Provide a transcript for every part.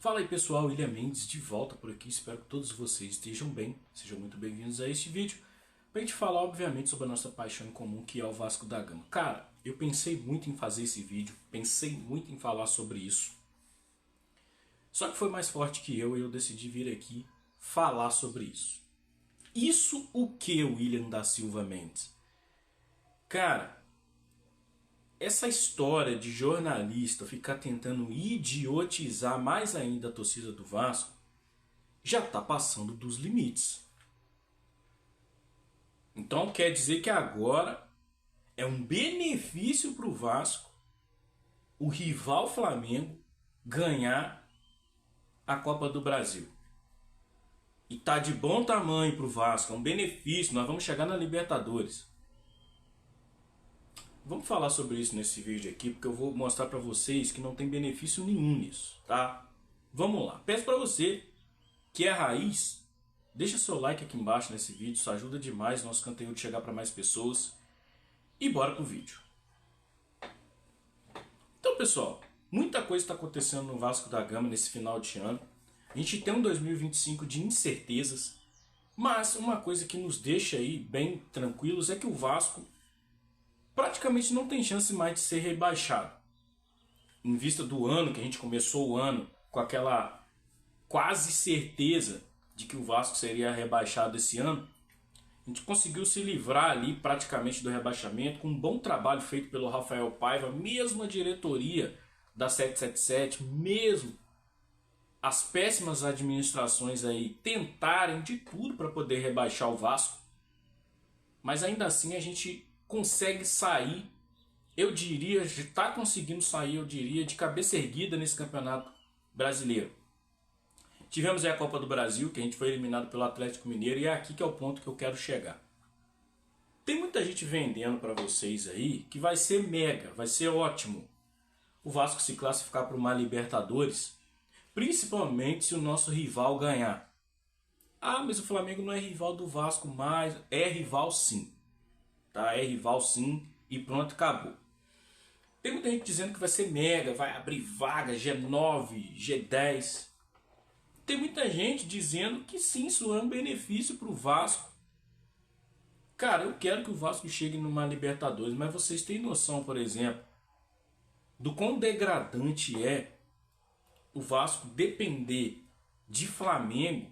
Fala aí pessoal, William Mendes de volta por aqui, espero que todos vocês estejam bem, sejam muito bem-vindos a este vídeo pra gente falar obviamente sobre a nossa paixão em comum que é o Vasco da Gama. Cara, eu pensei muito em fazer esse vídeo, pensei muito em falar sobre isso, só que foi mais forte que eu e eu decidi vir aqui falar sobre isso. Isso o que, William da Silva Mendes? Cara, essa história de jornalista ficar tentando idiotizar mais ainda a torcida do Vasco já está passando dos limites. Então quer dizer que agora é um benefício para o Vasco o rival Flamengo ganhar a Copa do Brasil. E tá de bom tamanho para o Vasco, é um benefício, nós vamos chegar na Libertadores. Vamos falar sobre isso nesse vídeo aqui, porque eu vou mostrar para vocês que não tem benefício nenhum nisso, tá? Vamos lá. Peço para você que é raiz, deixa seu like aqui embaixo nesse vídeo, isso ajuda demais o nosso conteúdo chegar para mais pessoas. E bora pro vídeo. Então, pessoal, muita coisa está acontecendo no Vasco da Gama nesse final de ano. A gente tem um 2025 de incertezas, mas uma coisa que nos deixa aí bem tranquilos é que o Vasco praticamente não tem chance mais de ser rebaixado. Em vista do ano, que a gente começou o ano com aquela quase certeza de que o Vasco seria rebaixado esse ano, a gente conseguiu se livrar ali praticamente do rebaixamento com um bom trabalho feito pelo Rafael Paiva, mesmo a diretoria da 777, mesmo as péssimas administrações aí tentarem de tudo para poder rebaixar o Vasco, mas ainda assim a gente consegue sair, eu diria, está conseguindo sair, eu diria, de cabeça erguida nesse campeonato brasileiro. Tivemos aí a Copa do Brasil, que a gente foi eliminado pelo Atlético Mineiro, e é aqui que é o ponto que eu quero chegar. Tem muita gente vendendo para vocês aí que vai ser mega, vai ser ótimo o Vasco se classificar para uma Libertadores, principalmente se o nosso rival ganhar. Ah, mas o Flamengo não é rival do Vasco mais. É rival sim. Tá? É rival sim e pronto, acabou. Tem muita gente dizendo que vai ser mega, vai abrir vaga G9, G10. Tem muita gente dizendo que sim, isso é um benefício para o Vasco. Cara, eu quero que o Vasco chegue numa Libertadores, mas vocês têm noção, por exemplo, do quão degradante é o Vasco depender de Flamengo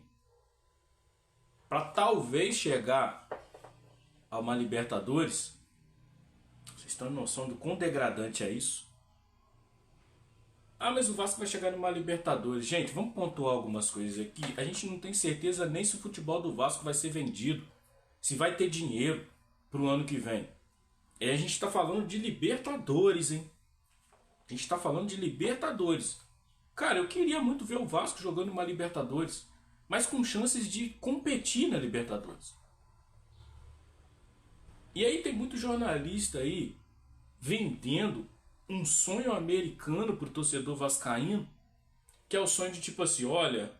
para talvez chegar a uma Libertadores? Vocês têm noção do quão degradante é isso? Ah, mas o Vasco vai chegar numa Libertadores. Gente, vamos pontuar algumas coisas aqui. A gente não tem certeza nem se o futebol do Vasco vai ser vendido, se vai ter dinheiro para o ano que vem. E a gente está falando de Libertadores, hein? A gente está falando de Libertadores. Cara, eu queria muito ver o Vasco jogando uma Libertadores, mas com chances de competir na Libertadores. E aí tem muito jornalista aí vendendo um sonho americano pro torcedor vascaíno, que é o sonho de tipo assim, olha,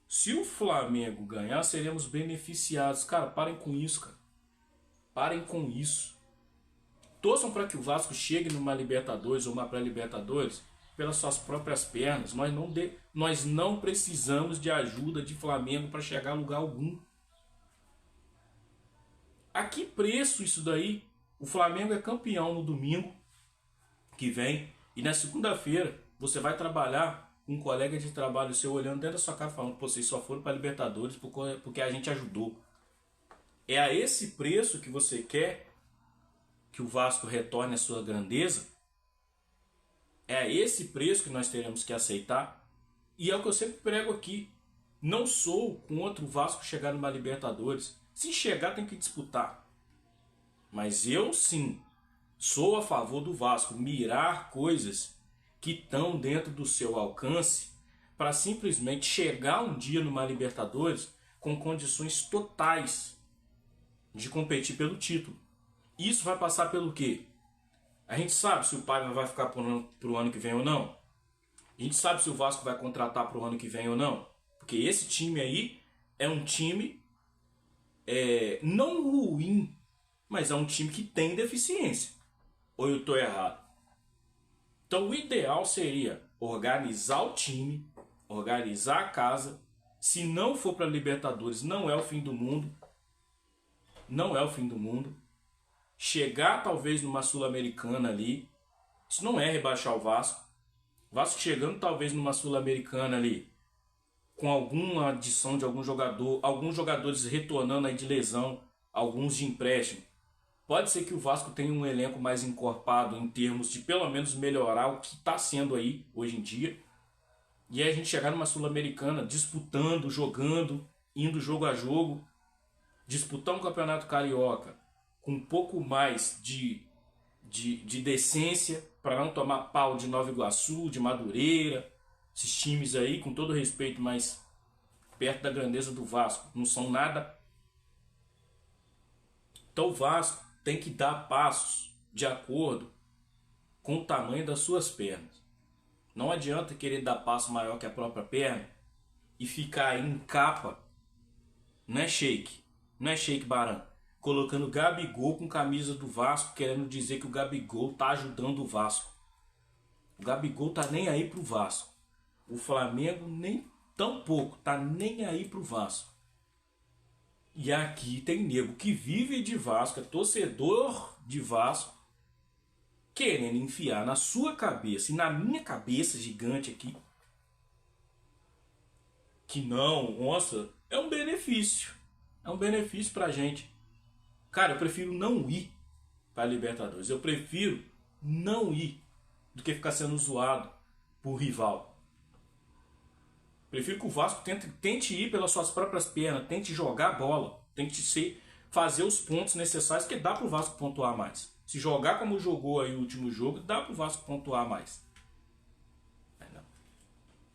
se o Flamengo ganhar, seremos beneficiados. Cara, parem com isso, cara. Parem com isso. Torçam para que o Vasco chegue numa Libertadores ou uma pré-Libertadores pelas suas próprias pernas. Nós não precisamos de ajuda de Flamengo para chegar a lugar algum. A que preço isso daí? O Flamengo é campeão no domingo que vem e na segunda-feira você vai trabalhar com um colega de trabalho seu olhando dentro da sua cara falando que vocês só foram para Libertadores porque a gente ajudou. É a esse preço que você quer que o Vasco retorne à sua grandeza? É a esse preço que nós teremos que aceitar? E é o que eu sempre prego aqui. Não sou contra o Vasco chegar numa Libertadores. Se chegar, tem que disputar. Mas eu sim sou a favor do Vasco mirar coisas que estão dentro do seu alcance para simplesmente chegar um dia numa Libertadores com condições totais de competir pelo título. Isso vai passar pelo quê? A gente sabe se o Paiva vai ficar para o ano que vem ou não. A gente sabe se o Vasco vai contratar para o ano que vem ou não. Porque esse time aí é um time não ruim, mas é um time que tem deficiência. Ou eu estou errado? Então o ideal seria organizar o time, organizar a casa. Se não for para Libertadores, não é o fim do mundo. Não é o fim do mundo. Chegar talvez numa Sul-Americana ali, isso não é rebaixar o Vasco. O Vasco chegando talvez numa Sul-Americana ali, com alguma adição de algum jogador, alguns jogadores retornando aí de lesão, alguns de empréstimo. Pode ser que o Vasco tenha um elenco mais encorpado em termos de pelo menos melhorar o que está sendo aí hoje em dia. E aí a gente chegar numa Sul-Americana disputando, jogando, indo jogo a jogo, disputar um campeonato carioca com um pouco mais de decência, para não tomar pau de Nova Iguaçu, de Madureira, esses times aí, com todo respeito, mas perto da grandeza do Vasco, não são nada. Então o Vasco tem que dar passos de acordo com o tamanho das suas pernas. Não adianta querer dar passo maior que a própria perna e ficar aí em capa, não é Sheik Baran, colocando Gabigol com camisa do Vasco, querendo dizer que o Gabigol tá ajudando o Vasco. O Gabigol tá nem aí pro Vasco. O Flamengo nem tão pouco, tá nem aí pro Vasco. E aqui tem nego que vive de Vasco, é torcedor de Vasco, querendo enfiar na sua cabeça e na minha cabeça gigante aqui que não, nossa, é um benefício. É um benefício pra gente. Cara, eu prefiro não ir pra Libertadores. Eu prefiro não ir do que ficar sendo zoado por rival. Prefiro que o Vasco tente ir pelas suas próprias pernas, tente jogar bola, tente fazer os pontos necessários, que dá pro Vasco pontuar mais. Se jogar como jogou aí o último jogo, dá pro Vasco pontuar mais. Mas não.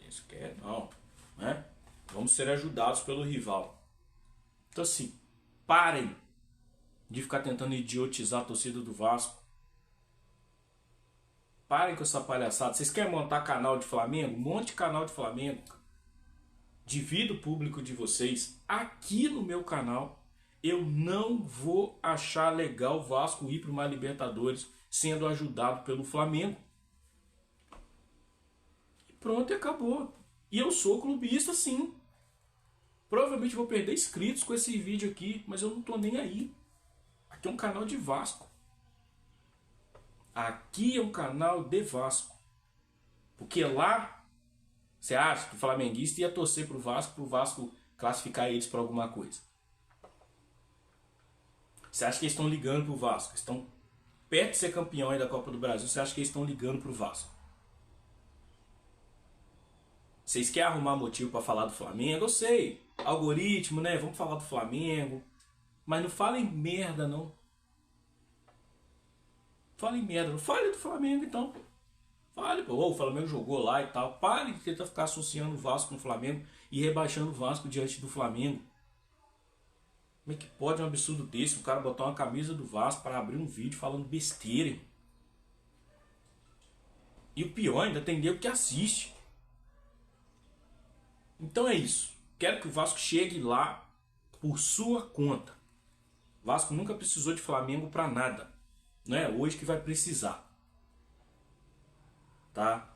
Isso que é não, né? Vamos ser ajudados pelo rival. Então assim, parem de ficar tentando idiotizar a torcida do Vasco. Parem com essa palhaçada. Vocês querem montar canal de Flamengo? Monte canal de Flamengo. Divida o público de vocês. Aqui no meu canal, eu não vou achar legal o Vasco ir para uma Libertadores sendo ajudado pelo Flamengo. E pronto, e acabou. E eu sou clubista, sim. Provavelmente vou perder inscritos com esse vídeo aqui, mas eu não tô nem aí. Aqui é um canal de Vasco. Aqui é um canal de Vasco. Porque lá, você acha que o flamenguista ia torcer pro Vasco classificar eles para alguma coisa? Você acha que eles estão ligando pro Vasco? Estão perto de ser campeão aí da Copa do Brasil. Você acha que eles estão ligando pro Vasco? Vocês querem arrumar motivo para falar do Flamengo? Eu sei. Algoritmo, né? Vamos falar do Flamengo. Mas não falem merda, não. Falem merda. Não fale do Flamengo, então. Fale, pô. O Flamengo jogou lá e tal. Pare de tentar ficar associando o Vasco com o Flamengo e rebaixando o Vasco diante do Flamengo. Como é que pode um absurdo desse? O cara botar uma camisa do Vasco para abrir um vídeo falando besteira, hein? E o pior, ainda tem nego que assiste. Então é isso. Quero que o Vasco chegue lá por sua conta. O Vasco nunca precisou de Flamengo para nada. Não é hoje que vai precisar. Tá?